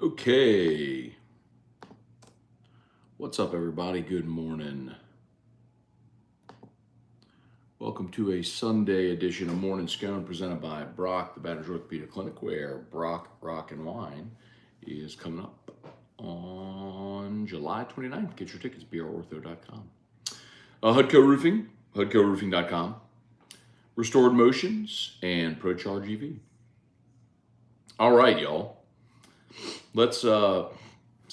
Okay. What's up, everybody? Good morning. Welcome to a Sunday edition of Morning Scone presented by Brock, the Batter's Orthopedic Clinic, where Brock, Rock, and Wine is coming up on July 29th. Get your tickets, brortho.com. Hudco Roofing, hudcoroofing.com. Restored Motions, and ProCharge EV. All right, y'all. Let's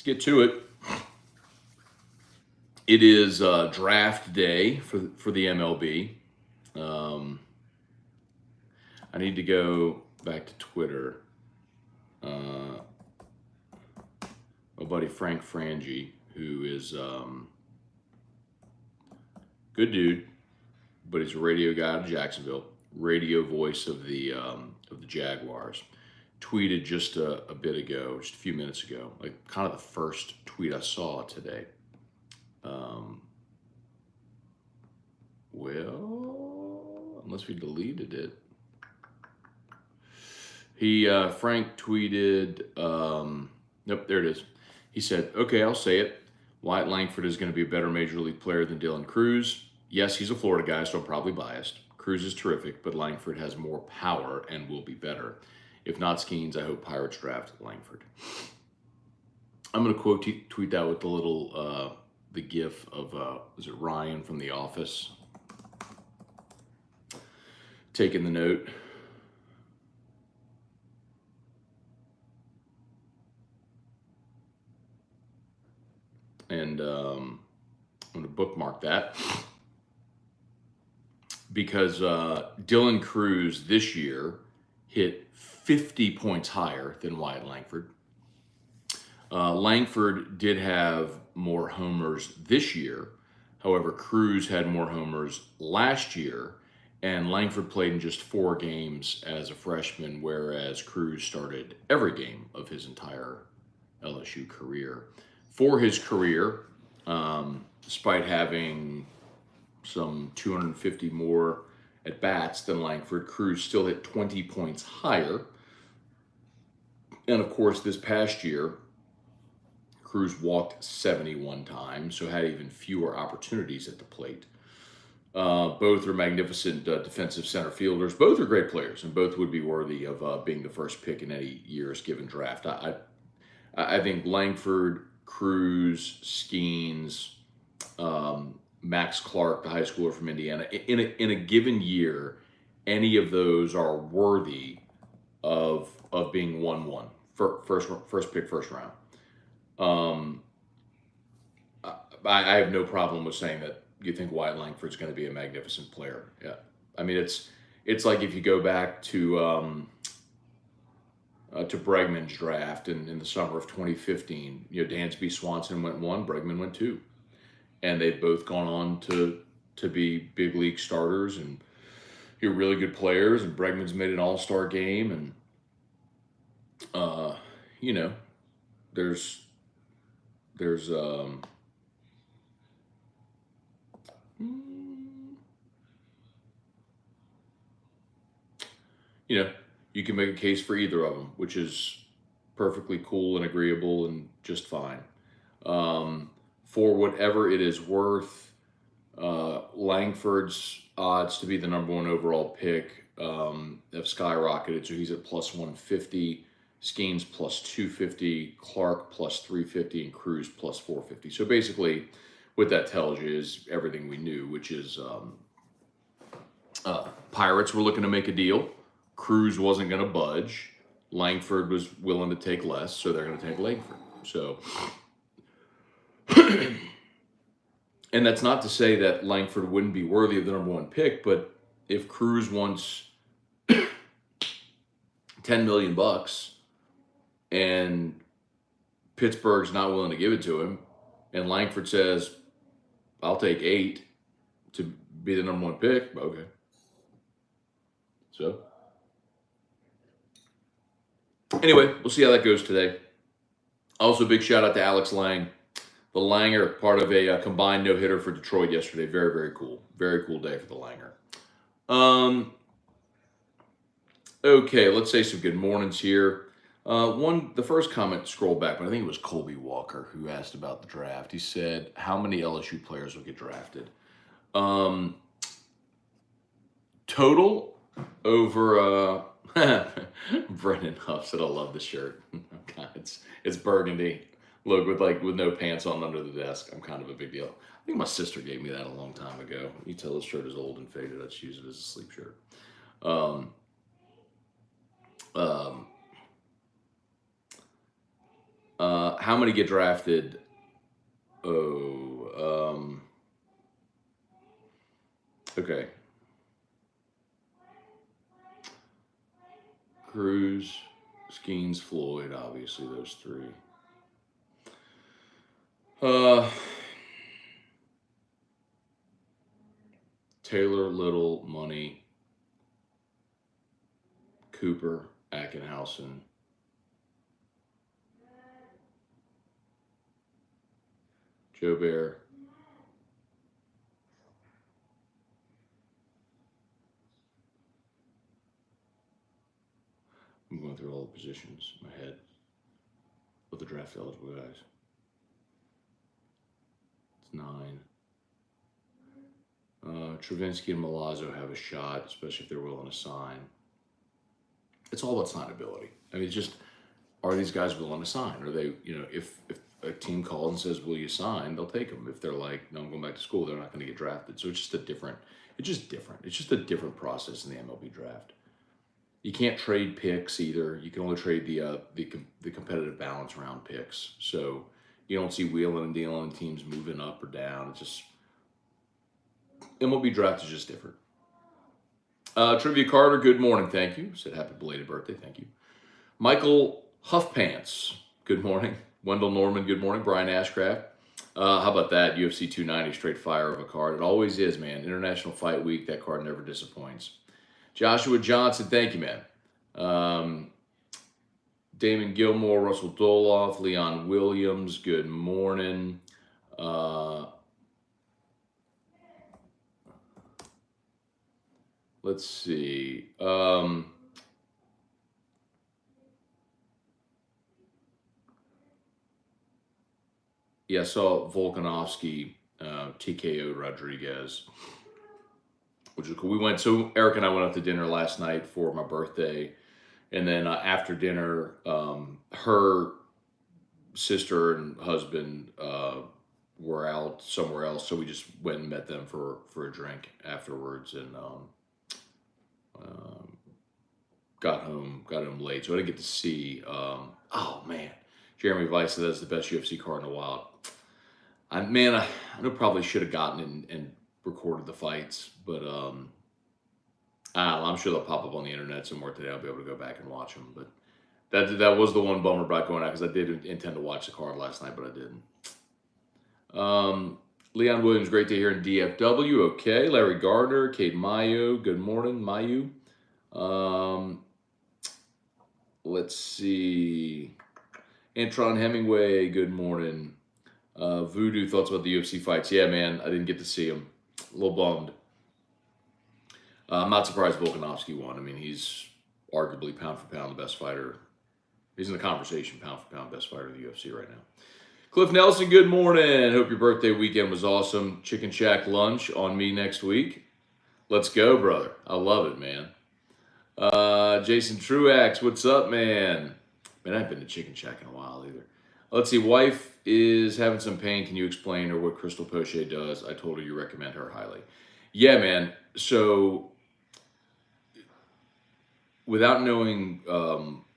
get to it. It is draft day for the MLB. I need to go back to Twitter. My buddy Frank Frangie, who is good dude, but he's a radio guy out of Jacksonville, radio voice of the Jaguars, tweeted just a bit ago, just a few minutes ago, like kind of the first tweet I saw today. Well, unless we deleted it. Frank tweeted, nope, there it is. He said, okay, I'll say it. Wyatt Langford is going to be a better major league player than Dylan Cruz. Yes, he's a Florida guy, so I'm probably biased. Cruz is terrific, but Langford has more power and will be better. If not Skeens, I hope Pirates draft Langford. I'm going to quote tweet that with the little, the gif of, was it Ryan from The Office? Taking the note. And I'm going to bookmark that because Dylan Cruz this year hit 50 points higher than Wyatt Langford. Langford did have more homers this year. However, Cruz had more homers last year, and Langford played in just 4 games as a freshman, whereas Cruz started every game of his entire LSU career. For his career, despite having some 250 more at bats than Langford, Cruz still hit 20 points higher. And of course, this past year, Cruz walked 71 times, so had even fewer opportunities at the plate. Both are magnificent defensive center fielders. Both are great players, and both would be worthy of being the first pick in any year's given draft. I think Langford, Cruz, Skeens, Max Clark, the high schooler from Indiana, in a given year, any of those are worthy of being 1-1, first pick, first round. I have no problem with saying that you think Wyatt Langford's going to be a magnificent player. Yeah, I mean it's like if you go back to Bregman's draft in the summer of 2015. You know, Dansby Swanson went 1, Bregman went 2, and they've both gone on to be big league starters and you're really good players. And Bregman's made an all-star game, and you know, there's you know, you can make a case for either of them, which is perfectly cool and agreeable and just fine. For whatever it is worth, Langford's odds to be the number 1 overall pick have skyrocketed. So he's at plus 150, Skeens plus 250, Clark plus 350, and Cruz plus 450. So basically, what that tells you is everything we knew, which is Pirates were looking to make a deal. Cruz wasn't going to budge. Langford was willing to take less, so they're going to take Langford. So, and that's not to say that Langford wouldn't be worthy of the number 1 pick, but if Cruz wants $10 million and Pittsburgh's not willing to give it to him, and Langford says, I'll take 8 to be the number 1 pick, okay. So, anyway, we'll see how that goes today. Also, big shout out to Alex Lange. The Langer, part of a combined no-hitter for Detroit yesterday. Very, very cool. Very cool day for the Langer. Okay, let's say some good mornings here. The first comment, scroll back, but I think it was Colby Walker who asked about the draft. He said, how many LSU players will get drafted? Um, Total over, Brennan Huff said, I love the shirt. God, it's burgundy. Look, with no pants on under the desk. I'm kind of a big deal. I think my sister gave me that a long time ago. You tell this shirt is old and faded. I just use it as a sleep shirt. Um, um, how many get drafted? Okay. Cruz, Skeens, Floyd, obviously those three. Taylor, Little, Money, Cooper, Ackenhausen, Joe Bear. I'm going through all the positions in my head of the draft eligible guys. It's 9. Travinsky and Milazzo have a shot, especially if they're willing to sign. It's all about signability. I mean, it's just, are these guys willing to sign? Are they, if a team calls and says, will you sign? They'll take them. If they're like, no, I'm going back to school, they're not going to get drafted. So it's just different. It's just a different process in the MLB draft. You can't trade picks either. You can only trade the competitive balance round picks. So you don't see wheeling and dealing and teams moving up or down. It's just, MLB draft is just different. Trivia Carter, good morning, thank you. Said happy belated birthday, thank you. Michael Huffpants, good morning. Wendell Norman, good morning. Brian Ashcraft. How about that? UFC 290, straight fire of a card. It always is, man. International Fight Week, that card never disappoints. Joshua Johnson, thank you, man. Damon Gilmore, Russell Doloff, Leon Williams, good morning. Let's see. Yeah, I saw Volkanovski TKO Rodriguez, which is cool. So Eric and I went out to dinner last night for my birthday. And then after dinner, her sister and husband were out somewhere else. So we just went and met them for a drink afterwards and got home late. So I didn't get to see, oh man, Jeremy Weiss said that's the best UFC card in a while. I know probably should have gotten in and recorded the fights, but I'm sure they'll pop up on the internet somewhere today. I'll be able to go back and watch them. But that was the one bummer about going out because I did intend to watch the card last night, but I didn't. Leon Williams, great to hear in DFW. Okay. Larry Gardner, Kate Mayo, good morning, Mayu. Let's see. Antron Hemingway, good morning. Voodoo, thoughts about the UFC fights? Yeah, man, I didn't get to see him. A little bummed. I'm not surprised Volkanovski won. I mean, he's arguably pound for pound the best fighter. He's in the conversation, pound for pound, best fighter of the UFC right now. Cliff Nelson, good morning. Hope your birthday weekend was awesome. Chicken Shack lunch on me next week. Let's go, brother. I love it, man. Jason Truax, what's up, man? Man, I haven't been to Chicken Shack in a while either. Let's see. Wife is having some pain. Can you explain her what Crystal Poche does? I told her you recommend her highly. Yeah, man. So without knowing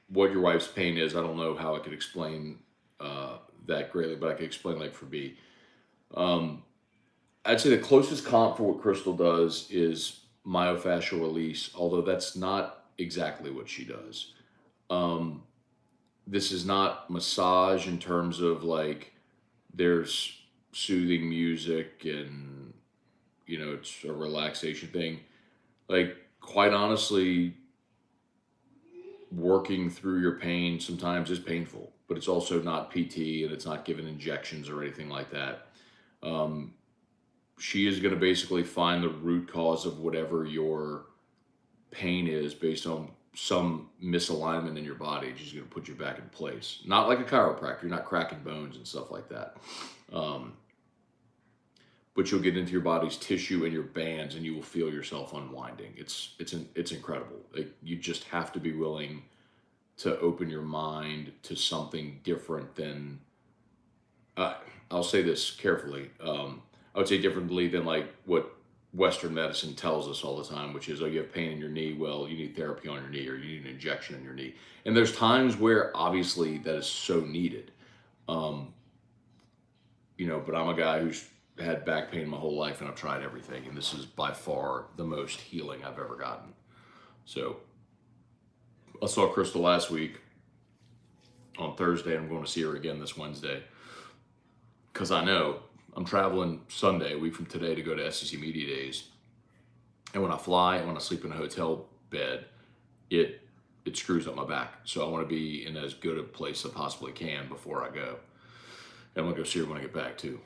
what your wife's pain is, I don't know how I could explain that greatly, but I could explain like for B. I'd say the closest comp for what Crystal does is myofascial release, although that's not exactly what she does. This is not massage in terms of like there's soothing music and it's a relaxation thing. Like quite honestly, working through your pain sometimes is painful, but it's also not PT and it's not giving injections or anything like that. She is going to basically find the root cause of whatever your pain is based on some misalignment in your body is just going to put you back in place. Not like a chiropractor. You're not cracking bones and stuff like that. But you'll get into your body's tissue and your bands, and you will feel yourself unwinding. It's incredible. Like, you just have to be willing to open your mind to something different than. I'll say this carefully. I would say differently than like what Western medicine tells us all the time, which is, oh, you have pain in your knee. Well, you need therapy on your knee, or you need an injection in your knee. And there's times where obviously that is so needed. But I'm a guy who's had back pain my whole life, and I've tried everything, and this is by far the most healing I've ever gotten. So I saw Crystal last week on Thursday. I'm going to see her again this Wednesday, because I know I'm traveling Sunday, a week from today, to go to SEC Media Days. And when I fly and when I sleep in a hotel bed, it screws up my back. So I want to be in as good a place as I possibly can before I go. And I'm going to go see her when I get back too.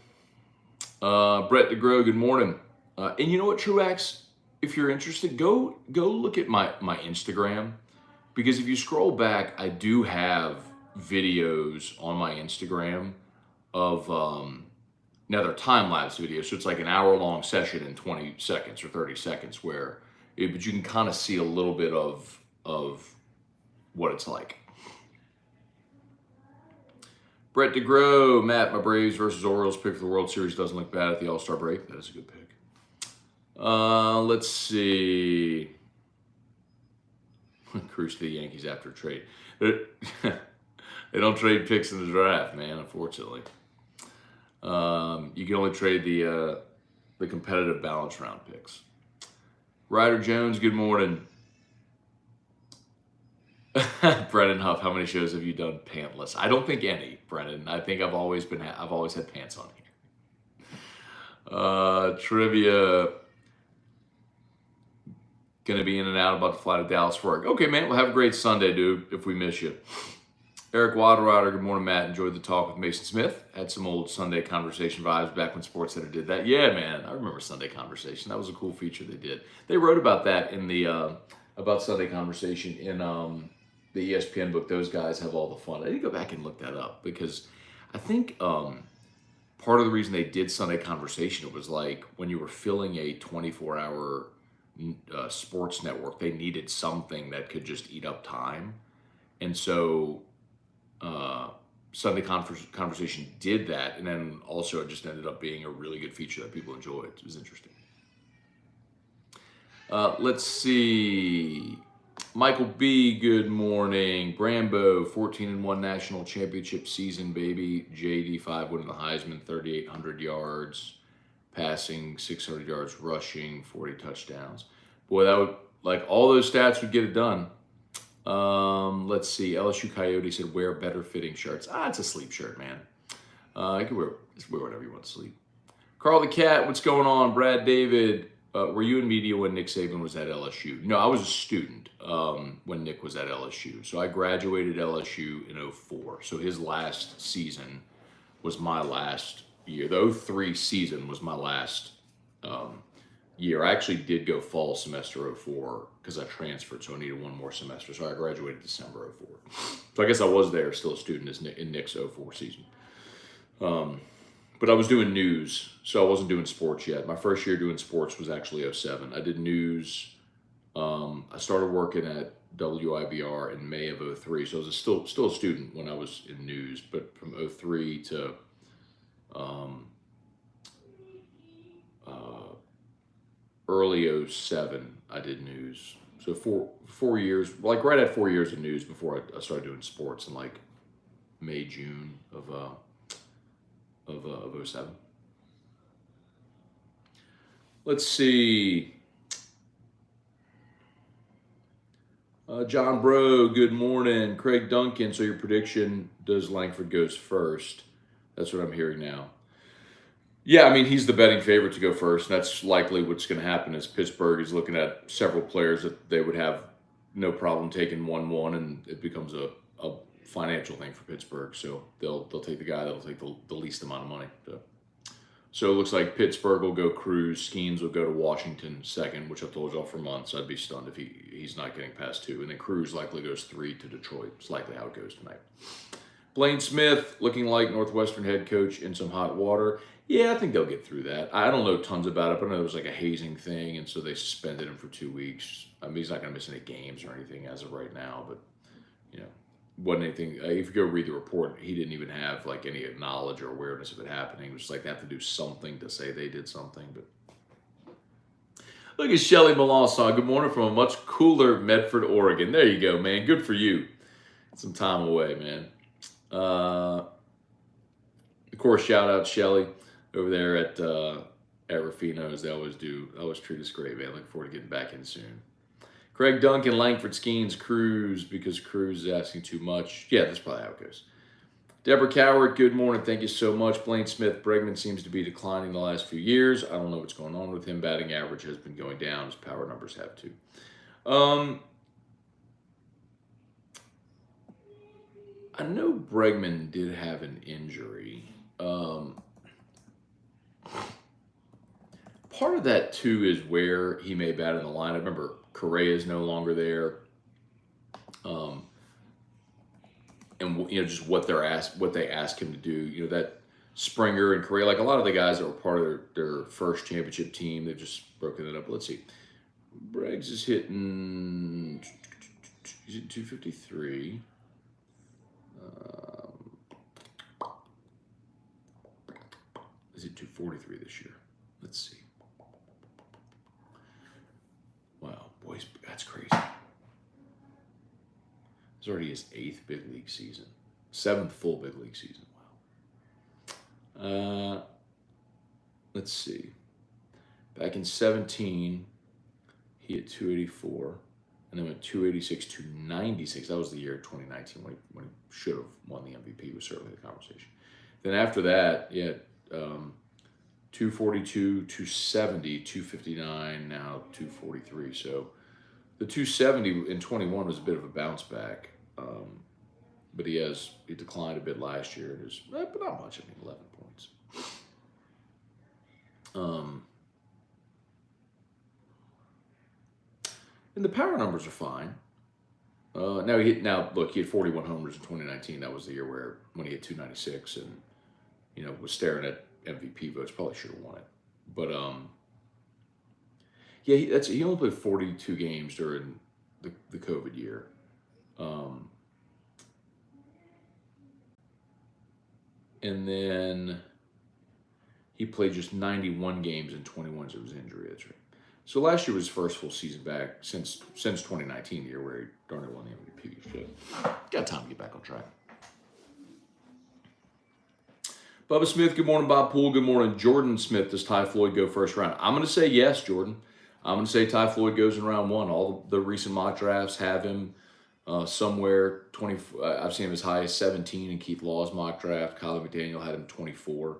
Brett DeGrow, good morning. And you know what, Truax? If you're interested, go look at my Instagram. Because if you scroll back, I do have videos on my Instagram of, now they're time-lapse videos, so it's like an hour-long session in 20 seconds or 30 seconds but you can kind of see a little bit of what it's like. Brett DeGrow, Matt, my Braves versus Orioles pick for the World Series doesn't look bad at the All-Star break. That is a good pick. Let's see. Cruise to the Yankees after a trade. They don't trade picks in the draft, man, unfortunately. You can only trade the competitive balance round picks. Ryder Jones, good morning. Brennan Huff, how many shows have you done pantless? I don't think any, Brennan. I think I've always had pants on here. Trivia. Gonna be in and out, about to fly to Dallas for work. Okay, man. Well, have a great Sunday, dude, if we miss you. Eric Waterrider, good morning, Matt. Enjoyed the talk with Mason Smith. Had some old Sunday Conversation vibes back when SportsCenter did that. Yeah, man, I remember Sunday Conversation. That was a cool feature they did. They wrote about that in the about Sunday Conversation in the ESPN book. Those guys have all the fun. I need to go back and look that up, because I think part of the reason they did Sunday Conversation, it was like when you were filling a 24-hour sports network, they needed something that could just eat up time, and so. Sunday Conversation did that, and then also it just ended up being a really good feature that people enjoyed. It was interesting. Let's see. Michael B., good morning. Brambo, 14-1 national championship season, baby. JD5 winning the Heisman, 3,800 yards passing, 600 yards rushing, 40 touchdowns. Boy, that would, like, all those stats would get it done. Let's see. LSU Coyote said, wear better fitting shirts. It's a sleep shirt, man. You can wear whatever you want to sleep. Carl the Cat, what's going on? Brad David, were you in media when Nick Saban was at LSU? No, I was a student when Nick was at LSU. So I graduated LSU in 2004. So his last season was my last year. The 2003 season was my last year. I actually did go fall semester 2004 because I transferred, so I needed one more semester. So I graduated December 2004. So I guess I was there, still a student in Nick's 2004 season. But I was doing news, so I wasn't doing sports yet. My first year doing sports was actually 2007. I did news. I started working at WIBR in May of 2003, so I was still a student when I was in news. But from 2003 to early 2007, I did news. So 4 years, like right at 4 years of news before I started doing sports in like May, June of 2007. Let's see. John Bro, good morning. Craig Duncan, so your prediction, does Langford goes first? That's what I'm hearing now. Yeah, I mean, he's the betting favorite to go first. And that's likely what's going to happen, is Pittsburgh is looking at several players that they would have no problem taking 1-1, and it becomes a financial thing for Pittsburgh. So they'll take the guy that'll take the least amount of money. So it looks like Pittsburgh will go Cruz, Skeens will go to Washington second, which I've told y'all for months. I'd be stunned if he's not getting past 2. And then Cruz likely goes 3 to Detroit. It's likely how it goes tonight. Blaine Smith looking like Northwestern head coach in some hot water. Yeah, I think they'll get through that. I don't know tons about it, but I know there was like a hazing thing, and so they suspended him for 2 weeks. I mean, he's not going to miss any games or anything as of right now, but, you know, wasn't anything. If you go read the report, he didn't even have like any knowledge or awareness of it happening. It was just like they have to do something to say they did something. But look at Shelly Melanson. Good morning from a much cooler Medford, Oregon. There you go, man. Good for you. Some time away, man. Of course, shout out Shelly over there at Rufino's. They always do. They always treat us great, man. Looking forward to getting back in soon. Craig Duncan, Langford, Skeens, Cruz, because Cruz is asking too much. Yeah, that's probably how it goes. Deborah Coward, good morning. Thank you so much. Blaine Smith, Bregman seems to be declining the last few years. I don't know what's going on with him. Batting average has been going down. His power numbers have too. I know Bregman did have an injury. Part of that too is where he may bat in the line. I remember Correa is no longer there, and just what they ask him to do. That Springer and Correa, like a lot of the guys that were part of their first championship team, they've just broken it up. Let's see, Briggs is hitting. He's at 253. Is it 243 this year? Let's see. Wow, boys, that's crazy. It's already his 8th big league season, 7th full big league season. Wow. Let's see. Back in 17, he had 284, and then went 286 to 96. That was the year 2019 when he should have won the MVP. Was certainly the conversation. Then after that, he had 242, 270, 259, now 243. So the 270 in 21 was a bit of a bounce back, but he declined a bit last year. But not much. I mean, 11 points. And the power numbers are fine. Look, he had 41 homers in 2019. That was the year when he had 296 and was staring at MVP votes. Probably should have won it, but he only played 42 games during the COVID year. And then he played just 91 games in 21 of his injury. That's right. So last year was his first full season back since 2019, the year where he darn near won the MVP. So got time to get back on track. Bubba Smith, good morning. Bob Poole, good morning. Jordan Smith, does Ty Floyd go first round? I'm going to say yes, Jordan. I'm going to say Ty Floyd goes in round 1. All the recent mock drafts have him somewhere 20. I've seen him as high as 17 in Keith Law's mock draft. Kyler McDaniel had him 24.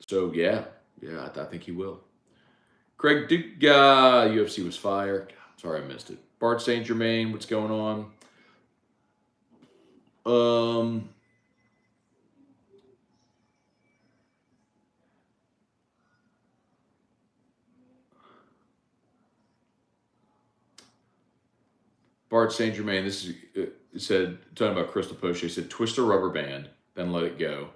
So yeah, I think he will. Craig Duke, UFC was fire. Sorry I missed it. Bart St. Germain, what's going on? Bart St. Germain, this is said, talking about Crystal Poche, he said, twist a rubber band, then let it go.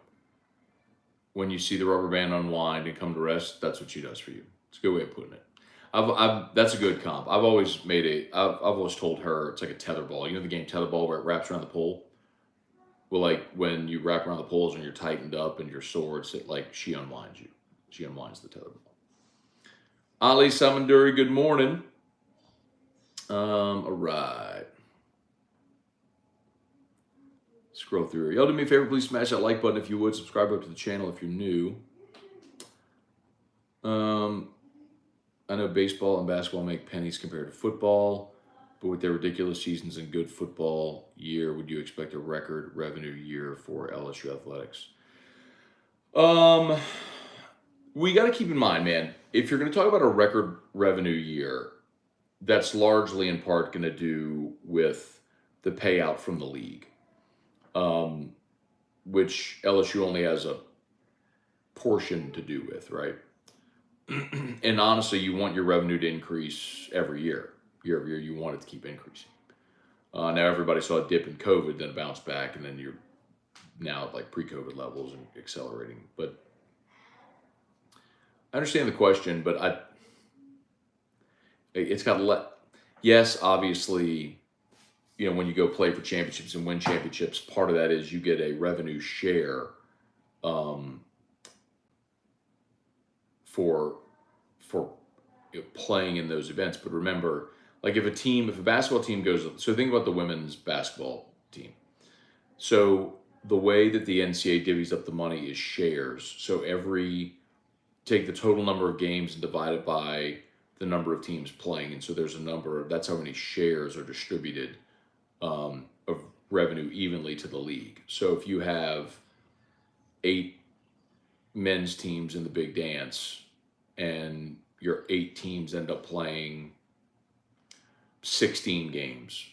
When you see the rubber band unwind and come to rest, that's what she does for you. It's a good way of putting it. That's a good comp. I've always told her it's like a tetherball. You know the game tetherball where it wraps around the pole? Well, like when you wrap around the poles and you're tightened up and your swords, she unwinds you. She unwinds the tetherball. Ali Samanduri, good morning. All right. Scroll through here. Y'all do me a favor, please smash that like button if you would. Subscribe up to the channel if you're new. I know baseball and basketball make pennies compared to football, but with their ridiculous seasons and good football year, would you expect a record revenue year for LSU athletics? We got to keep in mind, man, if you're going to talk about a record revenue year, that's largely in part going to do with the payout from the league, which LSU only has a portion to do with, right? And honestly, you want your revenue to increase every year. Year over year, you want it to keep increasing. Now everybody saw a dip in COVID, then a bounce back, and then you're now at like pre-COVID levels and accelerating. But I understand the question, but it's got yes, obviously, when you go play for championships and win championships, part of that is you get a revenue share for playing in those events. But remember, like if a basketball team goes, so think about the women's basketball team. So the way that the NCAA divvies up the money is shares. So take the total number of games and divide it by the number of teams playing. And so there's that's how many shares are distributed of revenue evenly to the league. So if you have 8 men's teams in the big dance and your 8 teams end up playing 16 games,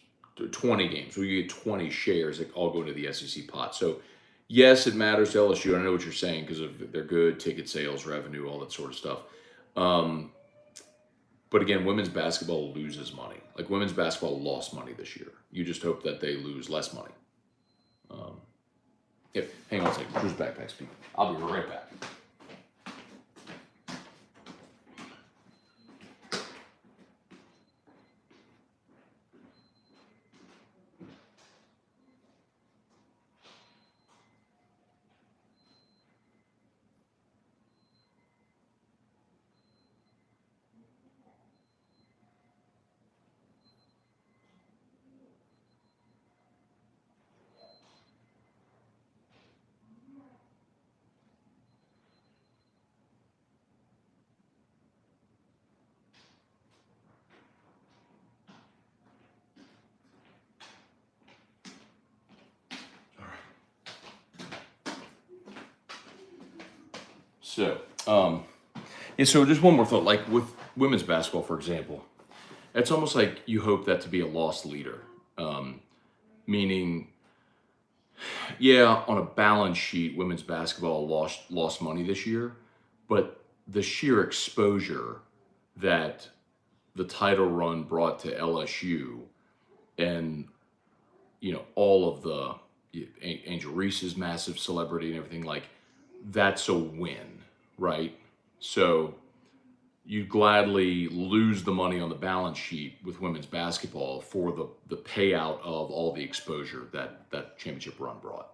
20 games, well, you get 20 shares that all go into the SEC pot. So yes, it matters to LSU. I know what you're saying because of they're good, ticket sales, revenue, all that sort of stuff. But again, women's basketball loses money. Like women's basketball lost money this year. You just hope that they lose less money. Hang on a second. Drew's backpack speaking. I'll be right back. So, so just one more thought. Like with women's basketball, for example, it's almost like you hope that to be a loss leader. Meaning, on a balance sheet, women's basketball lost money this year, but the sheer exposure that the title run brought to LSU and, all of the Angel Reese's massive celebrity and everything, like that's a win, right? So you'd gladly lose the money on the balance sheet with women's basketball for the payout of all the exposure that championship run brought.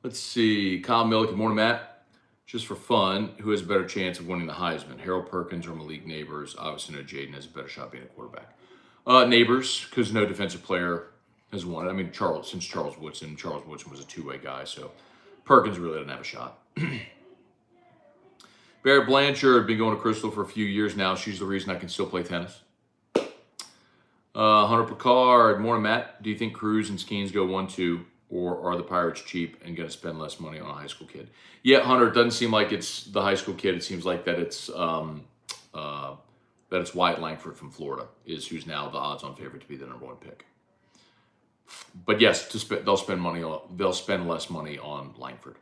Let's see. Kyle Miller, good morning, Matt. Just for fun, who has a better chance of winning the Heisman? Harold Perkins or Malik Neighbors? Obviously, no, Jaden has a better shot being a quarterback. Neighbors, because no defensive player has won it. I mean, Charles Woodson was a two-way guy, so Perkins really doesn't have a shot. Barrett Blanchard, been going to Crystal for a few years now. She's the reason I can still play tennis. Hunter Picard, morning, Matt. Do you think Cruz and Skeens go 1-2, or are the Pirates cheap and going to spend less money on a high school kid? Yeah, Hunter, it doesn't seem like it's the high school kid. It seems like that it's Wyatt Langford from Florida is who's now the odds-on favorite to be the number 1 pick. But yes, they'll spend less money on Langford.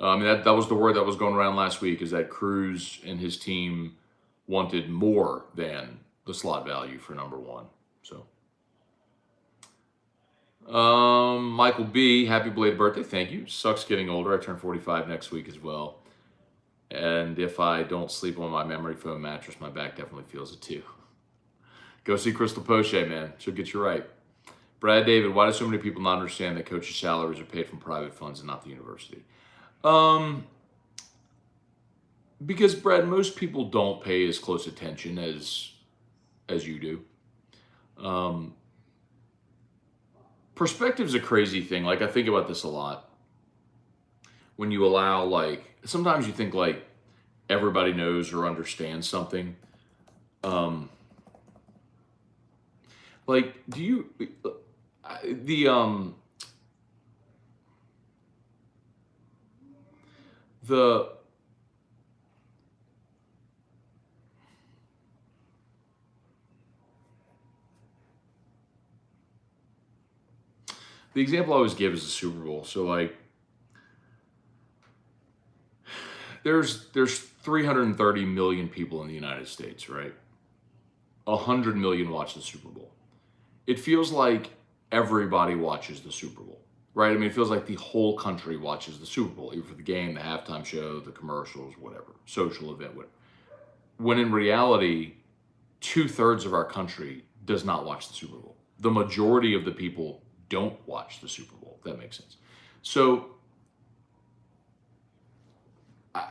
I mean, that was the word that was going around last week, is that Cruz and his team wanted more than the slot value for number 1. So, Michael B, happy belated birthday. Thank you. Sucks getting older. I turn 45 next week as well. And if I don't sleep on my memory foam mattress, my back definitely feels it too. Go see Crystal Poche, man. She'll get you right. Brad David, why do so many people not understand that coaches' salaries are paid from private funds and not the university? Because, Brad, most people don't pay as close attention as you do. Perspective's a crazy thing. Like, I think about this a lot. When you allow, like, sometimes you think, like, everybody knows or understands something. Like, do you... the example I always give is the Super Bowl. So like, there's 330 million people in the United States, right? 100 million watch the Super Bowl. It feels like everybody watches the Super Bowl, right? I mean, it feels like the whole country watches the Super Bowl, either for the game, the halftime show, the commercials, whatever, social event, whatever. When in reality, 2/3 of our country does not watch the Super Bowl. The majority of the people don't watch the Super Bowl, if that makes sense. So I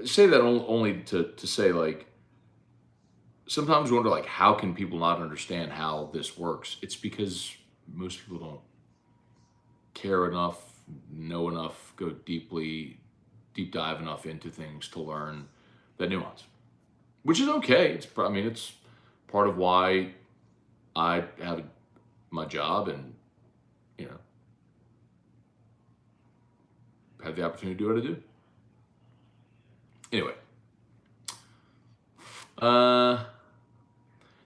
say that only to say, like, sometimes wonder, like, how can people not understand how this works? It's because most people don't care enough, know enough, go deep dive enough into things to learn that nuance, which is okay. It's part of why I have my job and, you know, have the opportunity to do what I do. Anyway,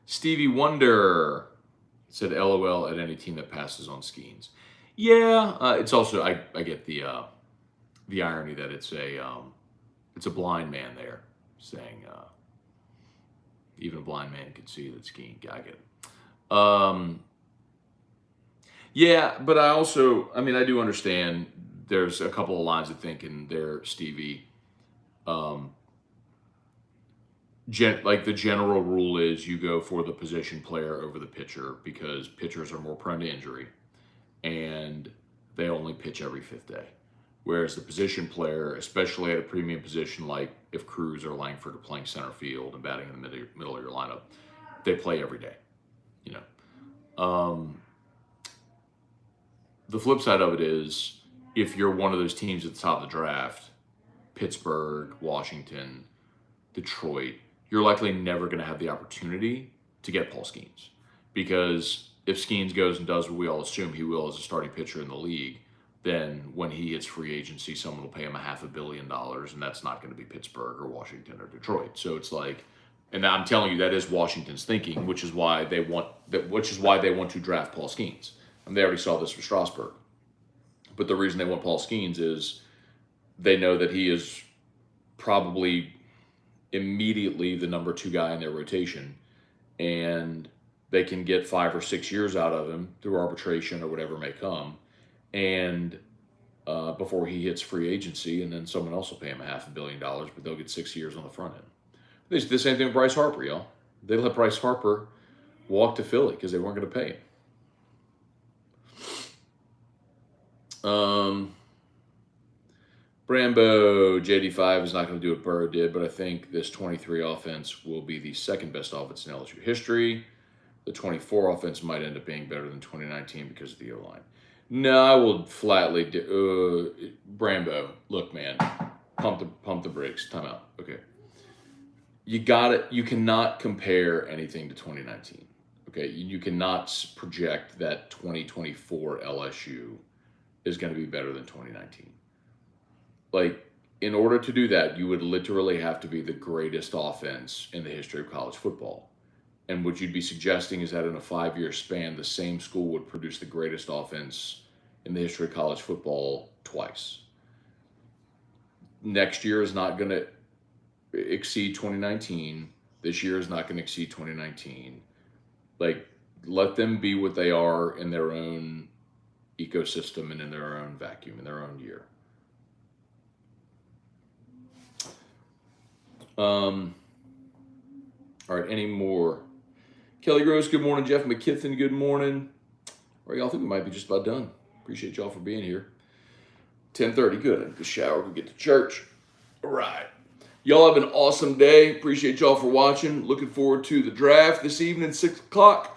Stevie Wonder said LOL at any team that passes on Skeens. Yeah, it's also, I get the irony that it's a blind man there saying even a blind man can see that Skeen. I get it. Yeah, but I do understand there's a couple of lines of thinking there, Stevie. Like the general rule is you go for the position player over the pitcher because pitchers are more prone to injury and they only pitch every 5th day. Whereas the position player, especially at a premium position like if Cruz or Langford are playing center field and batting in the middle of your lineup, they play every day. You know, the flip side of it is if you're one of those teams at the top of the draft, Pittsburgh, Washington, Detroit, you're likely never going to have the opportunity to get Paul Skeens. Because if Skeens goes and does what we all assume he will as a starting pitcher in the league, then when he hits free agency, someone will pay him $500 million, and that's not going to be Pittsburgh or Washington or Detroit. So it's like, and I'm telling you, that is Washington's thinking, which is why they want to draft Paul Skeens. And they already saw this for Strasburg. But the reason they want Paul Skeens is they know that he is probably immediately the number 2 guy in their rotation, and they can get 5 or 6 years out of him through arbitration or whatever may come, and before he hits free agency, and then someone else will pay him $500 million, but they'll get 6 years on the front end. They did the same thing with Bryce Harper, y'all. They let Bryce Harper walk to Philly because they weren't going to pay him. Brambo, JD5 is not going to do what Burrow did, but I think this 23 offense will be the 2nd best offense in LSU history. The 24 offense might end up being better than 2019 because of the O-line. No, I will flatly Brambo, look, man, pump the brakes. Time out. Okay. You cannot compare anything to 2019. Okay. You cannot project that 2024 LSU is going to be better than 2019. Like, in order to do that, you would literally have to be the greatest offense in the history of college football. And what you'd be suggesting is that in a 5-year span, the same school would produce the greatest offense in the history of college football twice. Next year is not going to exceed 2019. This year is not going to exceed 2019. Like, let them be what they are in their own ecosystem and in their own vacuum, in their own year. All right, any more? Kelly Gross, good morning. Jeff McKithen, good morning. All right, y'all, I think we might be just about done. Appreciate y'all for being here. 10:30, good. I need to shower, go get to church. All right. Y'all have an awesome day. Appreciate y'all for watching. Looking forward to the draft this evening, 6 o'clock.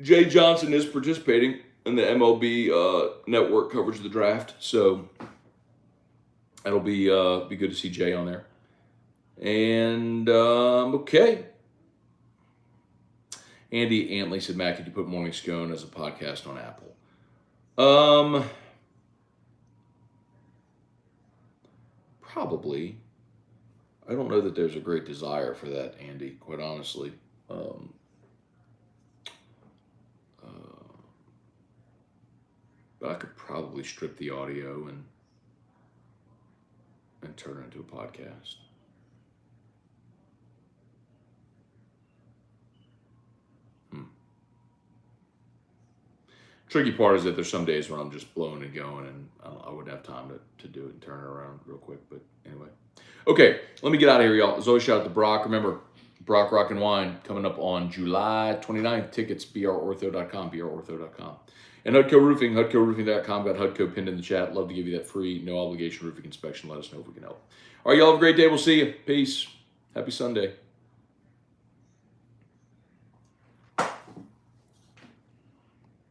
Jay Johnson is participating in the MLB network coverage of the draft, so that'll be good to see Jay on there. And okay. Andy Antley said, Matt, could you put Morning Scone as a podcast on Apple? Probably. I don't know that there's a great desire for that, Andy, quite honestly. But I could probably strip the audio and turn it into a podcast. Tricky part is that there's some days when I'm just blowing and going, and I wouldn't have time to do it and turn it around real quick. But anyway. Okay, let me get out of here, y'all. As always, shout out to Brock. Remember, Brock Rock and Wine coming up on July 29th. Tickets, brortho.com, brortho.com. And Hudco Roofing, hudcoroofing.com. Got Hudco pinned in the chat. Love to give you that free, no obligation roofing inspection. Let us know if we can help. All right, y'all have a great day. We'll see you. Peace. Happy Sunday.